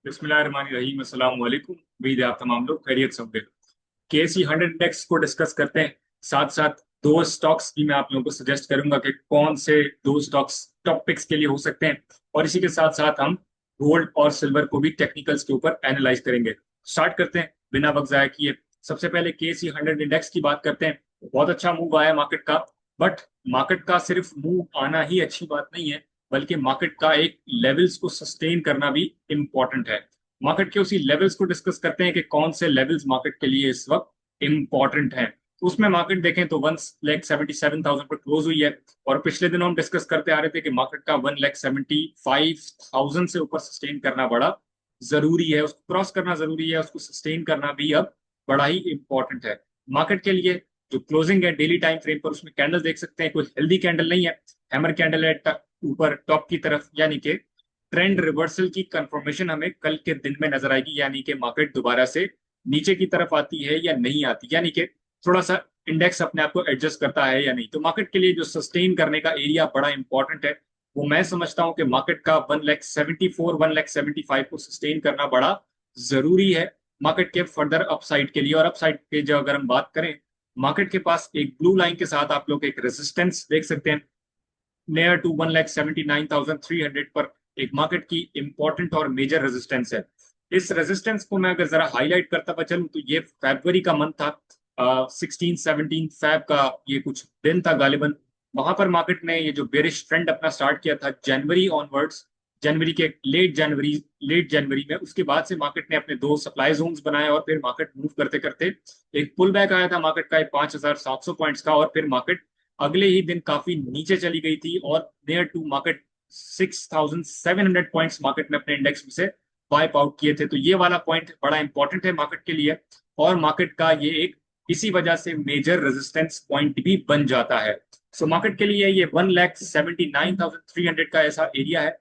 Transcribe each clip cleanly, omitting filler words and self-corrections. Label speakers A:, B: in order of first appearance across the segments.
A: बिस्मिल्लाहिर्रहमानिर्रहीम, अस्सलाम वालेकुम। उम्मीद है आप तमाम लोग खैरियत से होंगे। केसी 100 इंडेक्स को डिस्कस करते हैं। साथ साथ दो स्टॉक्स भी मैं आप लोगों को सजेस्ट करूंगा कि कौन से दो स्टॉक्स टॉप पिक्स के लिए हो सकते हैं। और इसी के साथ साथ हम गोल्ड और सिल्वर को भी टेक्निकल्स के ऊपर एनालाइज करेंगे। स्टार्ट करते हैं बिना वक्त जाया किए। सबसे पहले केसी 100 इंडेक्स की बात करते हैं। बहुत अच्छा मूव आया मार्केट का। बट मार्केट का सिर्फ मूव आना ही अच्छी बात नहीं है, बल्कि मार्केट का एक लेवल्स को सस्टेन करना भी इंपॉर्टेंट है। मार्केट के उसी लेवल्स को डिस्कस करते हैं कि कौन से लेवल्स मार्केट के लिए इस वक्त इंपॉर्टेंट हैं। तो उसमें मार्केट देखें तो 1,77,000 पर क्लोज हुई है। और पिछले दिनों हम डिस्कस करते आ रहे थे कि मार्केट का 1,75,000 से ऊपर सस्टेन करना बड़ा जरूरी है, उसको क्रॉस करना जरूरी है, उसको सस्टेन करना भी अब बड़ा ही इंपॉर्टेंट है मार्केट के लिए। जो क्लोजिंग है डेली टाइम फ्रेम पर, उसमें कैंडल देख सकते हैं, कोई हेल्दी कैंडल नहीं है। हैमर कैंडल है ऊपर टॉप की तरफ, यानी कि ट्रेंड रिवर्सल की कंफर्मेशन हमें कल के दिन में नजर आएगी, यानी कि मार्केट दोबारा से नीचे की तरफ आती है या नहीं आती, यानी कि थोड़ा सा इंडेक्स अपने आप को एडजस्ट करता है या नहीं। तो मार्केट के लिए जो सस्टेन करने का एरिया बड़ा इंपॉर्टेंट है, वो मैं समझता हूं कि मार्केट का 1,74,000 1,75,000 को सस्टेन करना बड़ा जरूरी है मार्केट के फर्दर अपसाइड के लिए। और अपसाइड के जो अगर हम बात करें, मार्केट के पास एक ब्लू लाइन के साथ आप लोग एक रेजिस्टेंस देख सकते हैं नियर टू 1,79,300 पर। एक मार्केट की इंपॉर्टेंट और मेजर रेजिस्टेंस है। इस रेजिस्टेंस को मैं अगर जरा हाईलाइट करता हुआ चलूं तो ये फरवरी का मंथ था, 16-17 फैब का ये कुछ दिन था गालिबन। वहां पर मार्केट ने ये जो बेरिश ट्रेंड अपना स्टार्ट किया था जनवरी ऑनवर्ड्स, जनवरी के लेट जनवरी में, उसके बाद से मार्केट ने अपने दो सप्लाई जोन्स बनाए और फिर मार्केट मूव करते करते एक पुल बैक आया था मार्केट का 5,700 पॉइंट्स का। और फिर मार्केट अगले ही दिन काफी नीचे चली गई थी और near to market 6,700 points market ने अपने इंडेक्स में से वाइप आउट किए थे। तो ये वाला पॉइंट बड़ा इंपॉर्टेंट है मार्केट के लिए। और मार्केट का ये एक इसी वजह से मेजर रेजिस्टेंस पॉइंट भी बन जाता है। सो मार्केट के लिए ये 1,79,300 का ऐसा एरिया है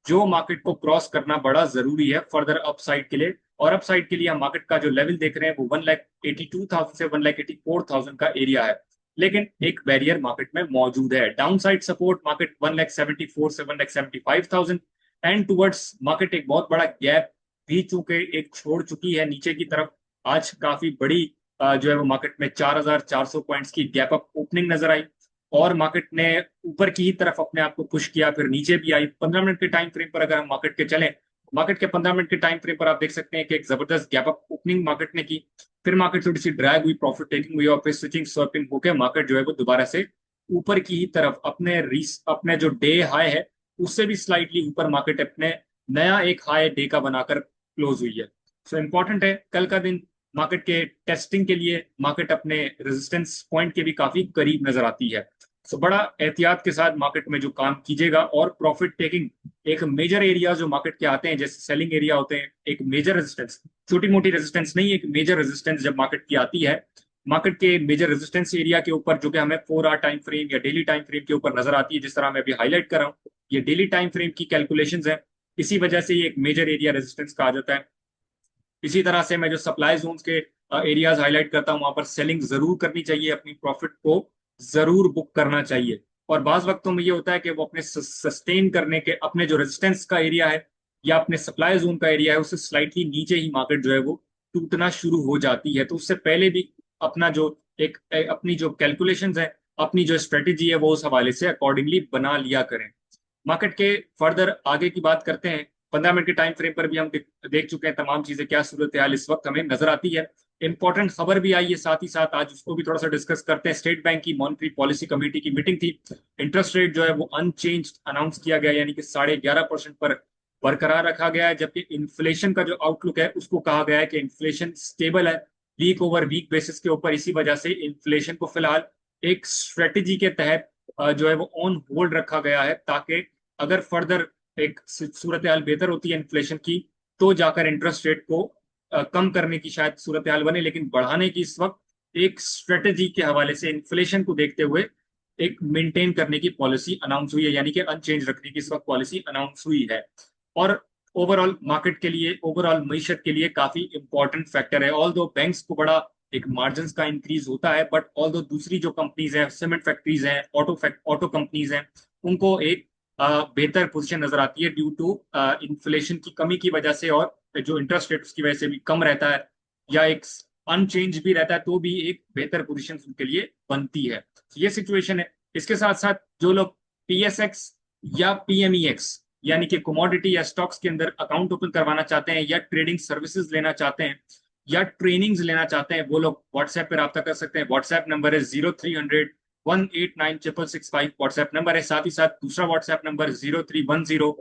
A: जो मार्केट को क्रॉस करना बड़ा जरूरी है फर्दर अपसाइड के लिए। और अपसाइड के लिए हम मार्केट का जो लेवल देख रहे हैं वो 1,82,000 से 1,84,000 का एरिया है। लेकिन एक बैरियर मार्केट में मौजूद है, डाउन साइड सपोर्ट मार्केट 1,74,000 से 1,75,000। एंड टुवर्ड्स मार्केट एक बहुत बड़ा गैप भी चूंकि एक छोड़ चुकी है नीचे की तरफ। आज काफी बड़ी जो है वो मार्केट में 4,400 पॉइंट्स की गैप अप ओपनिंग नजर आई। और मार्केट ने ऊपर की ही तरफ अपने आप को पुश किया, फिर नीचे भी आई। 15 मिनट के टाइम फ्रेम पर अगर हम मार्केट के चलें, मार्केट के 15 मिनट के टाइम फ्रेम पर आप देख सकते हैं कि एक जबरदस्त गैप अप ओपनिंग मार्केट ने की। फिर मार्केट थोड़ी सी ड्रैग हुई, प्रॉफिट टेकिंग हुई, और फिर स्विचिंग स्वैपिंग होकर मार्केट जो है वो दोबारा से ऊपर की ही तरफ अपने जो डे हाई है उससे भी स्लाइटली ऊपर मार्केट अपने नया एक हाई डे का बनाकर क्लोज हुई है। सो इंपॉर्टेंट है कल का दिन मार्केट के टेस्टिंग के लिए। मार्केट अपने रेजिस्टेंस पॉइंट के भी काफी करीब नजर आती है। सो बड़ा एहतियात के साथ मार्केट में जो काम कीजिएगा। और प्रॉफिट टेकिंग एक मेजर एरिया जो मार्केट के आते हैं, जैसे सेलिंग एरिया होते हैं, एक मेजर रेजिस्टेंस, छोटी मोटी रेजिस्टेंस नहीं, एक मेजर रेजिस्टेंस जब मार्केट की आती है, मार्केट के मेजर रेजिस्टेंस एरिया के ऊपर, जो कि हमें 4 आवर टाइम फ्रेम या डेली टाइम फ्रेम के ऊपर नजर आती है, जिस तरह मैं अभी हाईलाइट कर रहा हूँ, ये डेली टाइम फ्रेम की कैलकुलेशंस है। इसी वजह से ये एक मेजर एरिया रेजिस्टेंस कहा जाता है। इसी तरह से मैं जो सप्लाई जोन्स के एरियाज हाईलाइट करता हूं, वहां पर सेलिंग जरूर करनी चाहिए, अपनी प्रॉफिट को जरूर बुक करना चाहिए। और बाज वक्तों में ये होता है कि वो अपने सस्टेन करने के अपने जो रेजिस्टेंस का एरिया है या अपने सप्लाई जोन का एरिया है उससे स्लाइटली नीचे ही मार्केट जो है वो टूटना शुरू हो जाती है। तो उससे पहले भी अपना जो अपनी जो कैलकुलेशंस है, अपनी जो स्ट्रेटेजी है, वो उस हवाले से अकॉर्डिंगली बना लिया करें। मार्केट के फर्दर आगे की बात करते हैं। 15 मिनट के टाइम फ्रेम पर भी हम देख चुके हैं तमाम चीजें, क्या सूरत हाल इस वक्त हमें नजर आती है। इंपॉर्टेंट खबर भी आई है साथ ही साथ, आज उसको भी थोड़ा सा डिस्कस करते हैं। स्टेट बैंक की मॉनेटरी पॉलिसी कमेटी की मीटिंग थी। इंटरेस्ट रेट जो है वो अनचेंज अनाउंस किया गया, यानी कि 11.5% पर बरकरार रखा गया है। जबकि इन्फ्लेशन का जो आउटलुक है उसको कहा गया है कि इन्फ्लेशन स्टेबल है, वीक ओवर वीक बेसिस के ऊपर। इसी वजह से इन्फ्लेशन को फिलहाल एक स्ट्रेटेजी के तहत जो है वो ऑन होल्ड रखा गया है, ताकि अगर फर्दर एक सूरत हाल बेहतर होती है इन्फ्लेशन की, तो जाकर इंटरेस्ट रेट को कम करने की शायद सूरत हाल बने। लेकिन बढ़ाने की इस वक्त एक स्ट्रेटेजी के हवाले से इन्फ्लेशन को देखते हुए एक मेंटेन करने की पॉलिसी अनाउंस हुई है, यानी कि अनचेंज रखने की इस वक्त पॉलिसी अनाउंस हुई है। और ओवरऑल मार्केट के लिए, ओवरऑल मीशत के लिए काफी इंपॉर्टेंट फैक्टर है। ऑल दो बैंक्स को बड़ा एक मार्जिन का इंक्रीज होता है, बट ऑल दो दूसरी जो कंपनीज हैं, सीमेंट फैक्ट्रीज हैं, ऑटो कंपनीज हैं, उनको एक बेहतर पोजीशन नजर आती है ड्यू टू इन्फ्लेशन की कमी की वजह से और जो इंटरेस्ट रेट उसकी वजह से भी कम रहता है या एक अनचेंज भी रहता है, तो भी एक बेहतर पोजीशन उनके लिए बनती है। तो ये सिचुएशन है। इसके साथ साथ जो लोग पीएसएक्स या पीएमईएक्स यानी कि कमोडिटी या स्टॉक्स के अंदर अकाउंट ओपन करवाना चाहते हैं या ट्रेडिंग सर्विसेज लेना चाहते हैं या ट्रेनिंग्स लेना चाहते हैं, वो लोग व्हाट्सएप पे रब्ता कर सकते हैं। व्हाट्सएप नंबर है 0300 189 665 व्हाट्सएप नंबर है। साथ ही साथ दूसरा व्हाट्सएप नंबर 0310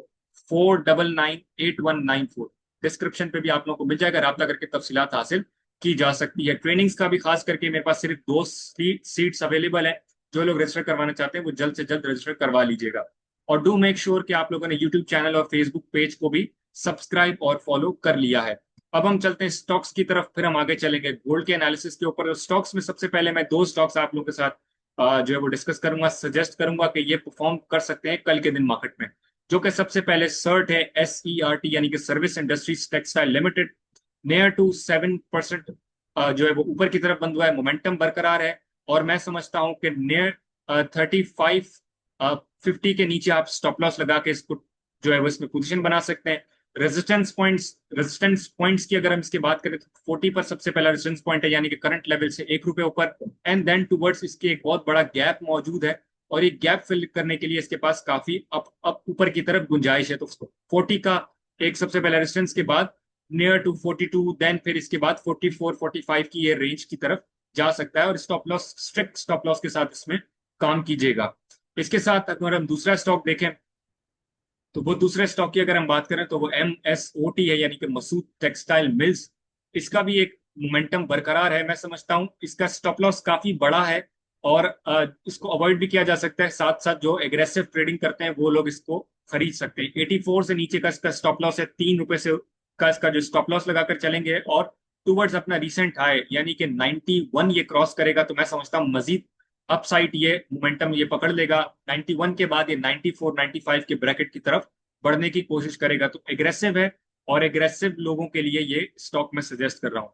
A: 499 8194 डिस्क्रिप्शन पे भी आप लोगों को मिल जाएगा, रब्ता करके तफसीलात हासिल की जा सकती है। ट्रेनिंग्स का भी खास करके मेरे पास सिर्फ 2 सीट्स अवेलेबल है। जो लोग रजिस्टर करवाना चाहते हैं वो जल्द से जल्द रजिस्टर करवा लीजिएगा। और डू मेक श्योर कि आप लोगों ने यूट्यूब चैनल और फेसबुक पेज को भी सब्सक्राइब और फॉलो कर लिया है। अब हम चलते हैं स्टॉक्स की तरफ, फिर हम आगे चलेंगे गोल्ड के एनालिसिस के ऊपर। स्टॉक्स में सबसे पहले मैं 2 स्टॉक्स आप लोगों के साथ जो है वो डिस्कस करूंगा, सजेस्ट करूंगा कि ये परफॉर्म कर सकते हैं कल के दिन मार्केट में। जो कि सबसे पहले सर्ट है, SERT यानी कि service industries textile limited. Near to 7% जो है वो ऊपर की तरफ बंद हुआ है, मोमेंटम बरकरार है। और मैं समझता हूं कि नियर 3550 के नीचे आप स्टॉप लॉस लगा के इसको जो है वो इसमें पोजीशन बना सकते हैं। रेजिस्टेंस पॉइंट्स की अगर हम इसकी बात करें तो 40 पर सबसे पहला रेजिस्टेंस पॉइंट है, यानी कि करंट लेवल से 1 रुपए ऊपर। एंड देन टुवर्ड्स इसके एक बहुत बड़ा गैप मौजूद है, और ये गैप फिल करने के लिए इसके पास काफी अप ऊपर की तरफ गुंजाइश है। तो 40 का एक सबसे पहला रेजिस्टेंस के बाद नियर टू 42, देन फिर इसके बाद 44 45 की ये रेंज की तरफ जा सकता है। और stop loss, strict stop loss के साथ इसमें काम कीजिएगा। इसके साथ अगर हम दूसरा स्टॉक देखें तो वो दूसरे स्टॉक की अगर हम बात करें तो वो MSOT है, यानी कि मसूद टेक्सटाइल मिल्स। इसका भी एक मोमेंटम बरकरार है। मैं समझता हूं इसका स्टॉप लॉस काफी बड़ा है और इसको अवॉइड भी किया जा सकता है। साथ साथ जो एग्रेसिव ट्रेडिंग करते हैं वो लोग इसको खरीद सकते हैं। 84 से नीचे का इसका स्टॉप लॉस है, 3 रुपए से का इसका जो स्टॉप लॉस लगाकर चलेंगे और टूवर्ड्स अपना रिसेंट हाई यानी कि 91 ये क्रॉस करेगा तो मैं समझता हूँ मजीद अपसाइड ये मोमेंटम ये पकड़ लेगा। 91 के बाद ये 94 95 के ब्रैकेट की तरफ बढ़ने की कोशिश करेगा। तो एग्रेसिव है और एग्रेसिव लोगों के लिए ये स्टॉक मैं सजेस्ट कर रहा हूँ।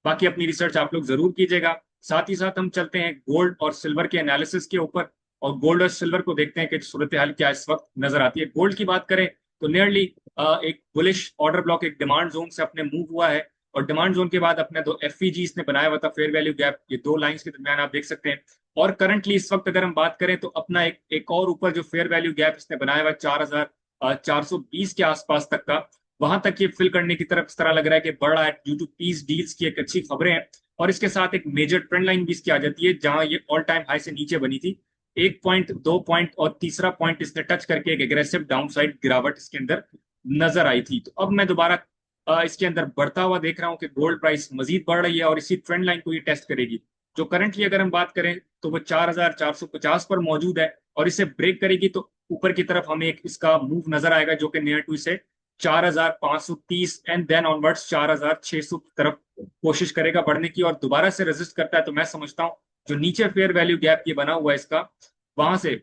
A: बाकी अपनी रिसर्च आप लोग जरूर कीजिएगा। साथ ही साथ हम चलते हैं गोल्ड और सिल्वर के एनालिसिस के ऊपर, और गोल्ड और सिल्वर को देखते हैं कि सूरत हाल क्या इस वक्त नजर आती है। गोल्ड की बात करें तो नियरली एक बुलिश ऑर्डर ब्लॉक एक डिमांड जोन से अपने मूव हुआ है, और डिमांड जोन के बाद अपने 2 FVG इसने बनाया हुआ था, फेयर वैल्यू गैप, ये 2 लाइंस के दरमियान आप देख सकते हैं। और करंटली इस वक्त अगर हम बात करें तो अपना एक और ऊपर जो फेयर वैल्यू गैप इसने बनाया हुआ 4420 के आसपास तक का, वहां तक ये फिल करने की तरफ इस तरह लग रहा है कि बढ़ रहा है ड्यू टू पीस डील्स की एक अच्छी खबरें हैं। और इसके साथ एक मेजर ट्रेंड लाइन भी इसकी आ जाती है, जहां ये ऑल टाइम हाई से नीचे बनी थी। 1 पॉइंट, 2 पॉइंट और तीसरा पॉइंट इसने टच करके एक एग्रेसिव डाउनसाइड गिरावट इसके अंदर नजर आई थी। तो अब मैं दोबारा इसके अंदर बढ़ता हुआ देख रहा हूं कि गोल्ड प्राइस मजीद बढ़ रही है और इसी ट्रेंड लाइन को ये टेस्ट करेगी। जो करंटली अगर हम बात करें तो वो 4450 पर मौजूद है, और इसे ब्रेक करेगी तो ऊपर की तरफ हमें एक इसका मूव नजर आएगा जो कि नियर टू इसे 4530 एंड देन ऑनवर्ड्स 4600 की तरफ कोशिश करेगा बढ़ने की, और दोबारा से रेजिस्ट करता है तो मैं समझता हूं जो नीचे फेयर वैल्यू गैप ये बना हुआ है इसका, वहां से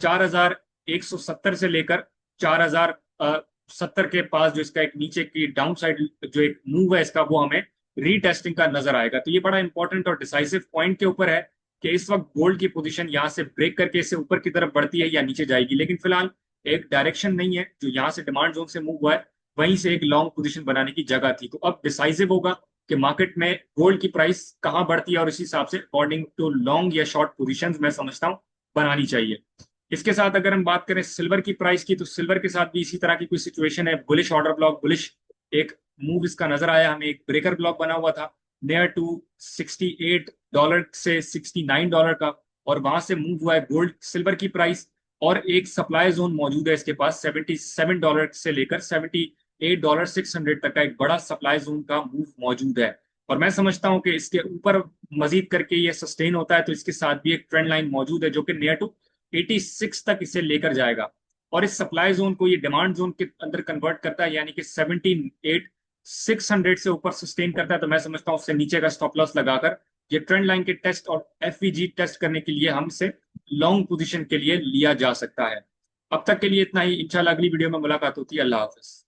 A: 4170 से लेकर 4070 के पास जो इसका एक नीचे की डाउन साइड जो एक मूव है इसका, वो हमें रीटेस्टिंग का नजर आएगा। तो ये बड़ा इंपॉर्टेंट और डिसाइसिव पॉइंट के ऊपर है कि इस वक्त गोल्ड की पोजीशन यहां से ब्रेक करके इससे ऊपर की तरफ बढ़ती है या नीचे जाएगी। लेकिन फिलहाल एक डायरेक्शन नहीं है, जो यहां से डिमांड जोन से मूव हुआ है वहीं से एक लॉन्ग पोजीशन बनाने की जगह थी। तो अब डिसाइसिव होगा कि मार्केट में गोल्ड की प्राइस कहां बढ़ती है, और इसी हिसाब से अकॉर्डिंग टू लॉन्ग या शॉर्ट पोजीशन मैं समझता हूं बनानी चाहिए। इसके साथ अगर हम बात करें सिल्वर की प्राइस की, तो सिल्वर के साथ भी इसी तरह की कोई सिचुएशन है। बुलिश ऑर्डर ब्लॉक, बुलिश एक मूव इसका नजर आया हमें, एक ब्रेकर ब्लॉक बना हुआ था नियर टू $68 से $69 का, और वहां से मूव हुआ है गोल्ड सिल्वर की प्राइस। और एक सप्लाई जोन मौजूद है इसके पास $77 से लेकर $78,600 तक का एक बड़ा सप्लाई जोन का मूव मौजूद है। और मैं समझता हूं कि इसके ऊपर मजीद करके ये सस्टेन होता है तो इसके साथ भी एक ट्रेंड लाइन मौजूद है जो कि नियर टू 86 तक इसे लेकर जाएगा, और इस सप्लाई जोन को ये डिमांड जोन के अंदर कन्वर्ट करता है, यानी कि 78,600 से ऊपर सस्टेन करता है। तो मैं समझता हूँ उससे नीचे का स्टॉप लॉस लगाकर ये ट्रेंड लाइन के टेस्ट और FVG टेस्ट करने के लिए हमसे लॉन्ग पोजीशन के लिए लिया जा सकता है। अब तक के लिए इतना ही, इंशाल्लाह अगली वीडियो में मुलाकात होती है। अल्लाह हाफिज।